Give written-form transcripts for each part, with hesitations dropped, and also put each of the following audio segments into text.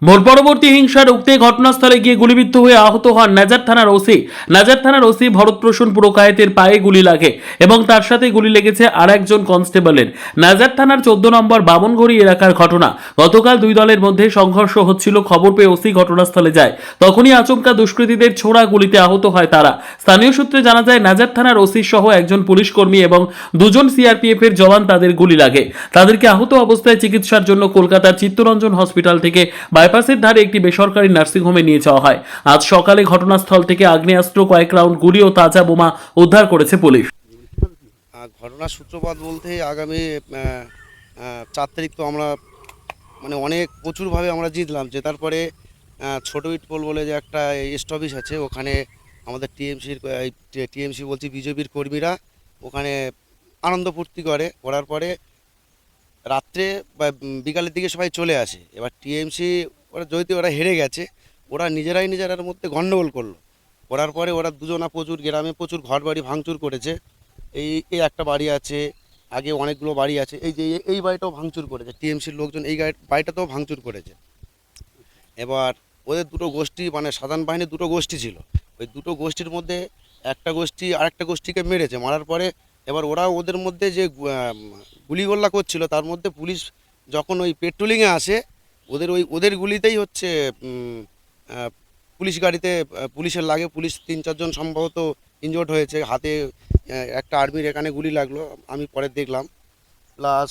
Vote পরবর্তী হিংসা রুখতে ঘটনাস্থলে গিয়ে গুলিবিদ্ধ হয়ে আহত হন নাজার থানার ওসি। নাজার থানার ওসি ভরত প্রসূন পুরকায়েতের পায়ে গুলি লাগে এবং তার সাথে গুলি লেগেছে আর একজন কনস্টেবলের। নাজার থানার 14 নম্বর বামনঘড়ি এলাকার ঘটনা। গতকাল দুই দলের মধ্যে সংঘর্ষ হচ্ছিল, খবর পেয়ে ওসি ঘটনাস্থলে যায়। তখনই আচমকা দুষ্কৃতীদের ছোড়া গুলিতে আহত হয় তারা। স্থানীয় সূত্রে জানা যায়, নাজার থানার ওসি সহ একজন পুলিশ কর্মী এবং দুজন সিআরপিএফ এর জওয়ান তাদের গুলি লাগে। তাদেরকে আহত অবস্থায় চিকিৎসার জন্য কলকাতার চিত্তরঞ্জন হসপিটাল থেকে বাইপাসের ধারে একটি বেসরকারি নার্সিংহোমে নিয়ে যাওয়া হয়। আজ সকালে ঘটনাস্থল থেকে আগ্নেয়াস্ত্র, কয়েক রাউন্ড গুলি ও তাজা বোমা উদ্ধার করেছে পুলিশ। ঘটনার সূত্রপাত বলতে আগামী 4 তারিখ তো আমরা অনেক প্রচুরভাবে আমরা জিতলাম। জেতার পরে ছোট ইটপোল বলে যে একটা স্টপেজ আছে, ওখানে আমাদের টিএমসি বলছি বিজেপির কর্মীরা ওখানে আনন্দ ফুর্তি করার পরে রাত্রে বা বিকালের দিকে সবাই চলে আসে। এবার টিএমসি ওরা হেরে গেছে, ওরা নিজেরার মধ্যে গণ্ডগোল করার পরে ওরা দুজনা প্রচুর গ্রামে প্রচুর ঘর বাড়ি ভাঙচুর করেছে। এই একটা বাড়ি আছে, আগে অনেকগুলো বাড়ি আছে, এই বাড়িটাও ভাঙচুর করেছে। টিএমসির লোকজন এই বাড়িটাতেও ভাঙচুর করেছে। এবার ওদের দুটো গোষ্ঠী, সাধারণ বাহিনীর দুটো গোষ্ঠী ছিল, ওই দুটো গোষ্ঠীর মধ্যে একটা গোষ্ঠী আরেকটা গোষ্ঠীকে মেরেছে। মারার পরে এবার ওদের মধ্যে যে গুলিগোল্লা করছিল, তার মধ্যে পুলিশ যখন ওই পেট্রোলিংয়ে আসে, ওদের গুলিতেই হচ্ছে পুলিশ গাড়িতে পুলিশের লাগে। পুলিশ 3-4 জন সম্ভবত ইনজোর্ড হয়েছে, হাতে একটা আর্মির এখানে গুলি লাগলো, আমি পরে দেখলাম। প্লাস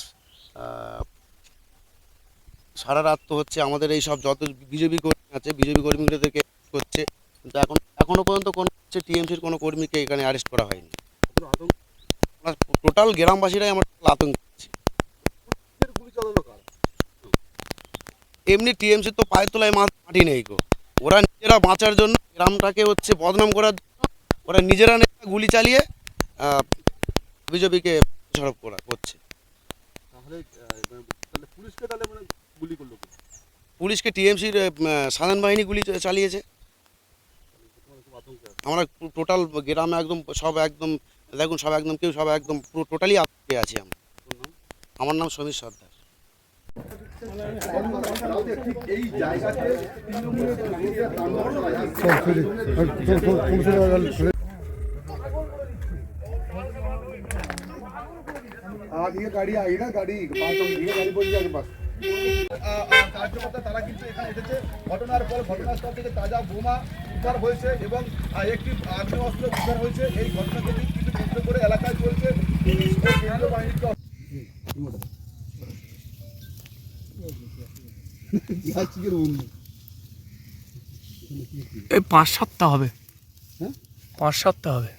সারা রাত তো হচ্ছে আমাদের এই সব যত বিজেপি কর্মী আছে, বিজেপি কর্মীদেরকে করছে, কিন্তু এখনও পর্যন্ত কোনো হচ্ছে টিএমসির কোনো কর্মীকে এখানে অ্যারেস্ট করা হয়নি। টোটাল গ্রামবাসীরাই আমার আতঙ্ক আছে। এমনি টিএমসি তো পায়ের তলায় মাটি নেই গো, ওরা নিজেরা বাঁচার জন্য, গ্রামটাকে হচ্ছে বদনাম করার জন্য ওরা নিজেরা গুলি চালিয়ে বিজেপিকে সরব করছে। পুলিশকে টিএমসির সাধারণ বাহিনী গুলি চালিয়েছে। আমরা টোটাল গ্রামে একদম সব একদম দেখুন, সব একদম কেউ সব একদম পুরো টোটালি আতঙ্কে আছি আমরা। আমার নাম সমীর সর্দার। গাড়ি আগে না, গাড়ি গাড়ি পড়ে আগে পাস কার্যকর্তা তারা কিন্তু এখানে এসেছে। ঘটনার পর ঘটনাস্থল থেকে তাজা বোমা উদ্ধার হয়েছে এবং একটি আগ্নেয়াস্ত্র উদ্ধার হয়েছে। এই ঘটনাকে কিন্তু কেন্দ্র করে এলাকায় চলছে কেন্দ্রীয় বাহিনীকে। এই 5 সপ্তাহ হবে, 5 সপ্তাহ হবে।